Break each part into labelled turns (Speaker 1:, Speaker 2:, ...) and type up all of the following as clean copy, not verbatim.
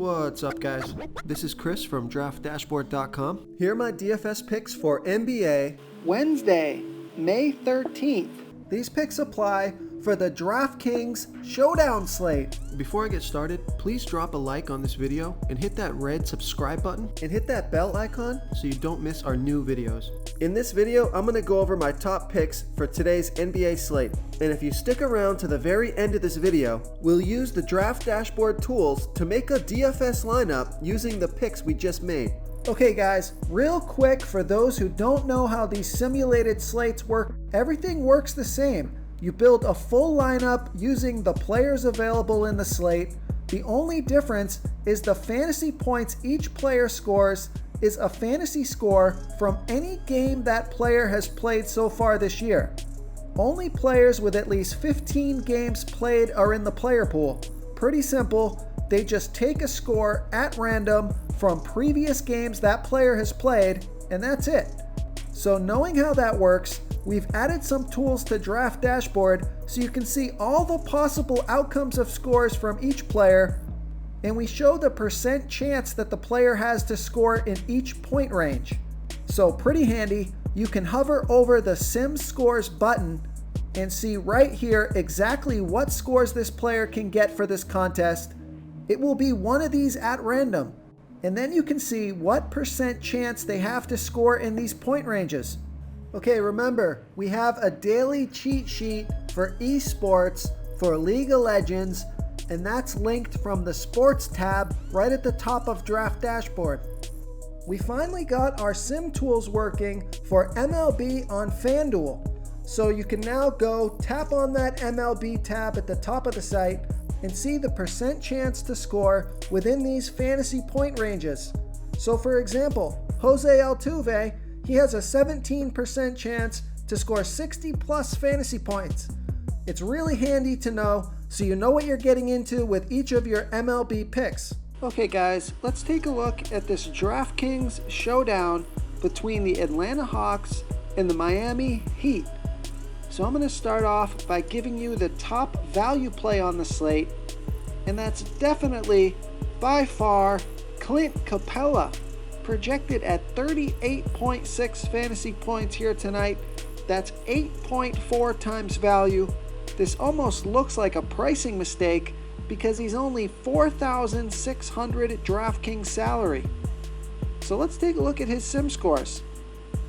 Speaker 1: What's up, guys? This is Chris from DraftDashboard.com. Here are my DFS picks for NBA Wednesday, May 13th. These picks apply for the DraftKings Showdown slate. Before I get started, please drop a like on this video and hit that red subscribe button and hit that bell icon so you don't miss our new videos. In this video, I'm going to go over my top picks for today's NBA slate. And if you stick around to the very end of this video, we'll use the Draft Dashboard tools to make a DFS lineup using the picks we just made. Okay guys, real quick for those who don't know how these simulated slates work, everything works the same. You build a full lineup using the players available in the slate. The only difference is the fantasy points each player scores is a fantasy score from any game that player has played so far this year. Only players with at least 15 games played are in the player pool. Pretty simple, they just take a score at random from previous games that player has played, and that's it. So knowing how that works, we've added some tools to Draft Dashboard so you can see all the possible outcomes of scores from each player, and we show the percent chance that the player has to score in each point range. So pretty handy. You can hover over the Sim Scores button and see right here exactly what scores this player can get for this contest. It will be one of these at random, and then you can see what percent chance they have to score in these point ranges. Okay, remember, we have a daily cheat sheet for esports for League of Legends, and that's linked from the Sports tab right at the top of Draft Dashboard. We finally got our sim tools working for MLB on FanDuel. So you can now go tap on that MLB tab at the top of the site and see the percent chance to score within these fantasy point ranges. So for example, Jose Altuve, he has a 17% chance to score 60 plus fantasy points. It's really handy to know so you know what you're getting into with each of your MLB picks. Okay guys, let's take a look at this DraftKings showdown between the Atlanta Hawks and the Miami Heat. So I'm going to start off by giving you the top value play on the slate, and that's definitely, by far, Clint Capela, projected at 38.6 fantasy points here tonight. That's 8.4 times value. This almost looks like a pricing mistake because he's only $4,600 DraftKings salary. So let's take a look at his sim scores.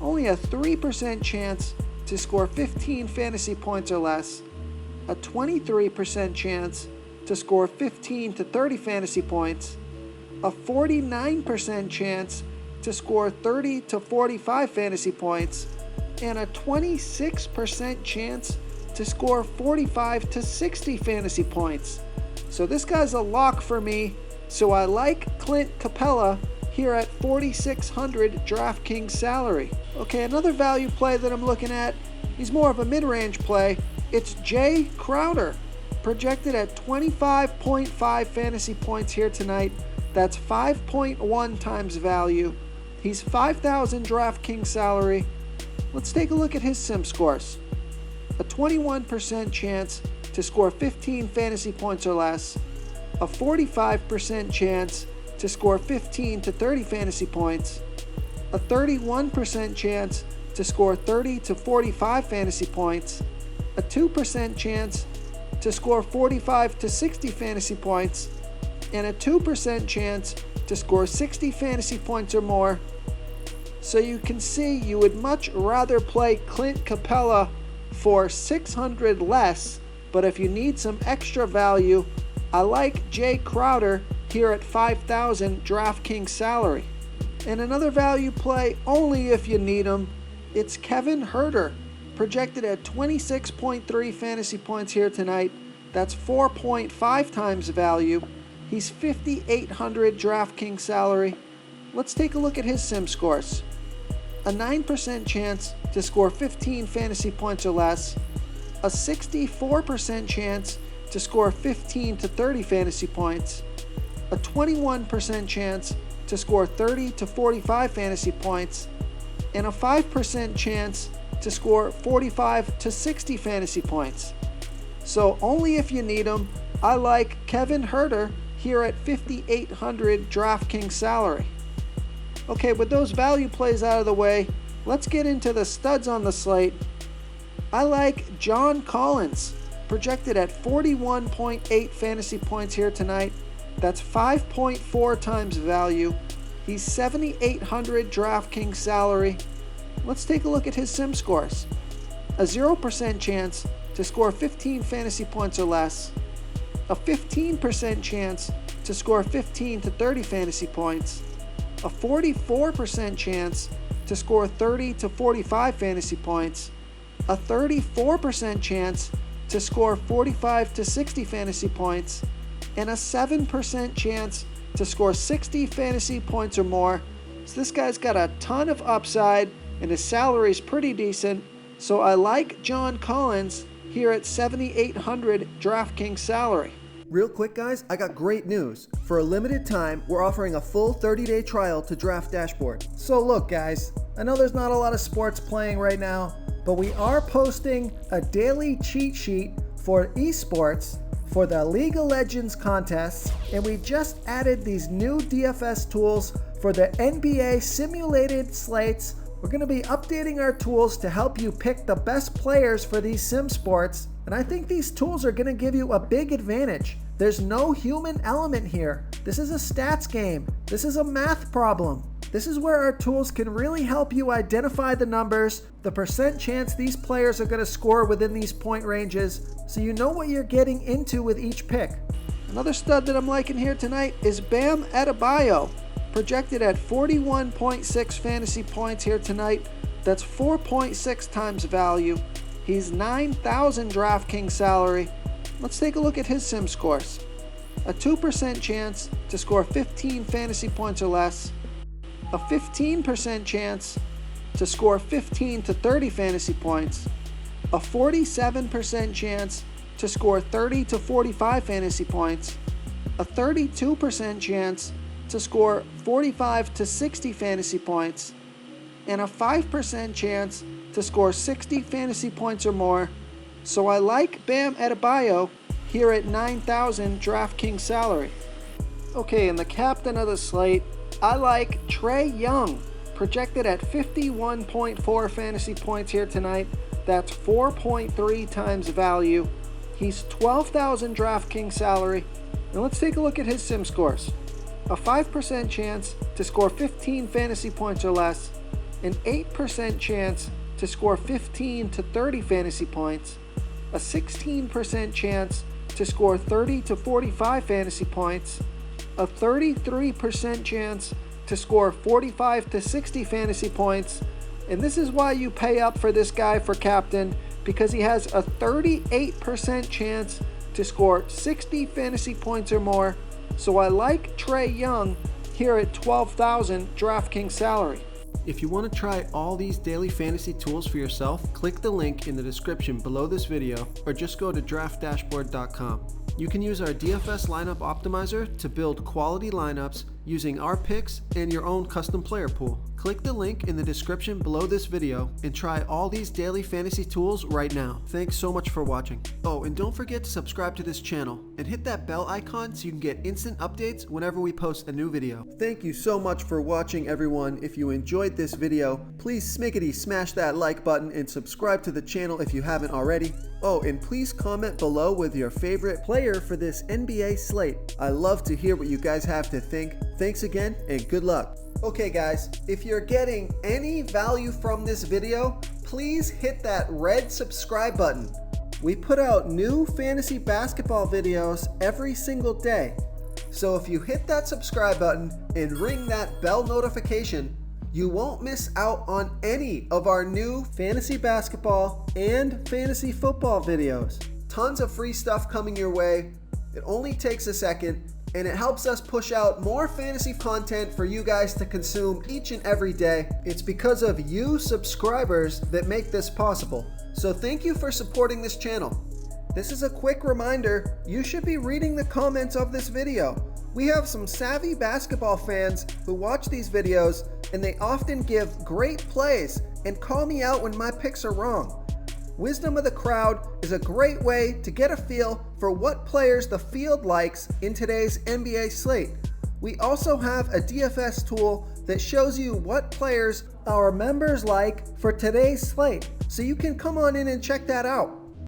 Speaker 1: Only a 3% chance to score 15 fantasy points or less, a 23% chance to score 15 to 30 fantasy points, a 49% chance to score 30 to 45 fantasy points, and a 26% chance to score 45 to 60 fantasy points. So this guy's a lock for me, so I like Clint Capela here at 4,600 DraftKings salary. Okay, another value play that I'm looking at, he's more of a mid-range play. It's Jae Crowder, projected at 25.5 fantasy points here tonight. That's 5.1 times value. He's 5,000 DraftKings salary. Let's take a look at his sim scores. A 21% chance to score 15 fantasy points or less, a 45% chance to score 15 to 30 fantasy points, a 31% chance to score 30 to 45 fantasy points, a 2% chance to score 45 to 60 fantasy points, and a 2% chance to score 60 fantasy points or more. So you can see you would much rather play Clint Capela for 600 less, but if you need some extra value, I like Jae Crowder here at 5,000 DraftKings salary. And another value play, only if you need him, it's Kevin Huerter, projected at 26.3 fantasy points here tonight. That's 4.5 times value. He's 5,800 DraftKings salary. Let's take a look at his sim scores. A 9% chance to score 15 fantasy points or less, a 64% chance to score 15 to 30 fantasy points, a 21% chance to score 30 to 45 fantasy points, and a 5% chance to score 45 to 60 fantasy points. So only if you need them, I like Kevin Huerter here at 5,800 DraftKings salary. Okay, with those value plays out of the way, let's get into the studs on the slate. I like John Collins, projected at 41.8 fantasy points here tonight. That's 5.4 times value. He's 7,800 DraftKings salary. Let's take a look at his sim scores. A 0% chance to score 15 fantasy points or less. A 15% chance to score 15 to 30 fantasy points. A 44% chance to score 30 to 45 fantasy points. A 34% chance to score 45 to 60 fantasy points. And a 7% chance to score 60 fantasy points or more. So this guy's got a ton of upside and his salary is pretty decent. So I like John Collins here at 7,800 DraftKings salary. Real quick guys, I got great news. For a limited time, we're offering a full 30-day trial to Draft Dashboard. So look guys, I know there's not a lot of sports playing right now, but we are posting a daily cheat sheet for esports for the League of Legends contests, and we just added these new DFS tools for the NBA simulated slates. We're going to be updating our tools to help you pick the best players for these sim sports, and I think these tools are going to give you a big advantage. There's no human element here. This is a stats game. This is a math problem. This is where our tools can really help you identify the numbers, the percent chance these players are going to score within these point ranges, so you know what you're getting into with each pick. Another stud that I'm liking here tonight is Bam Adebayo, projected at 41.6 fantasy points here tonight. That's 4.6 times value. He's 9,000 DraftKings salary. Let's take a look at his sim scores. A 2% chance to score 15 fantasy points or less. A 15% chance to score 15 to 30 fantasy points. A 47% chance to score 30 to 45 fantasy points. A 32% chance to score 45 to 60 fantasy points. And a 5% chance to score 60 fantasy points or more. So I like Bam Adebayo here at 9,000 DraftKings salary. Okay, and the captain of the slate, I like Trae Young, projected at 51.4 fantasy points here tonight. That's 4.3 times value. He's 12,000 DraftKings salary. And let's take a look at his sim scores. A 5% chance to score 15 fantasy points or less. An 8% chance to score 15 to 30 fantasy points. A 16% chance to score 30 to 45 fantasy points. A 33% chance to score 45 to 60 fantasy points. And this is why you pay up for this guy for captain, because he has a 38% chance to score 60 fantasy points or more. So I like Trae Young here at 12,000 DraftKings salary. If you want to try all these daily fantasy tools for yourself, click the link in the description below this video or just go to draftdashboard.com. You can use our DFS lineup optimizer to build quality lineups using our picks and your own custom player pool. Click the link in the description below this video and try all these daily fantasy tools right now. Thanks so much for watching. Oh, and don't forget to subscribe to this channel and hit that bell icon so you can get instant updates whenever we post a new video. Thank you so much for watching, everyone. If you enjoyed this video, please smickety smash that like button and subscribe to the channel if you haven't already. Oh, and please comment below with your favorite player for this NBA slate. I love to hear what you guys have to think. Thanks again and good luck. Okay guys, if you're getting any value from this video, please hit that red subscribe button. We put out new fantasy basketball videos every single day. So if you hit that subscribe button and ring that bell notification, you won't miss out on any of our new fantasy basketball and fantasy football videos. Tons of free stuff coming your way. It only takes a second, and it helps us push out more fantasy content for you guys to consume each and every day. It's because of you subscribers that make this possible. So thank you for supporting this channel. This is a quick reminder, you should be reading the comments of this video. We have some savvy basketball fans who watch these videos, and they often give great plays and call me out when my picks are wrong. Wisdom of the Crowd is a great way to get a feel for what players the field likes in today's NBA slate. We also have a DFS tool that shows you what players our members like for today's slate, so you can come on in and check that out.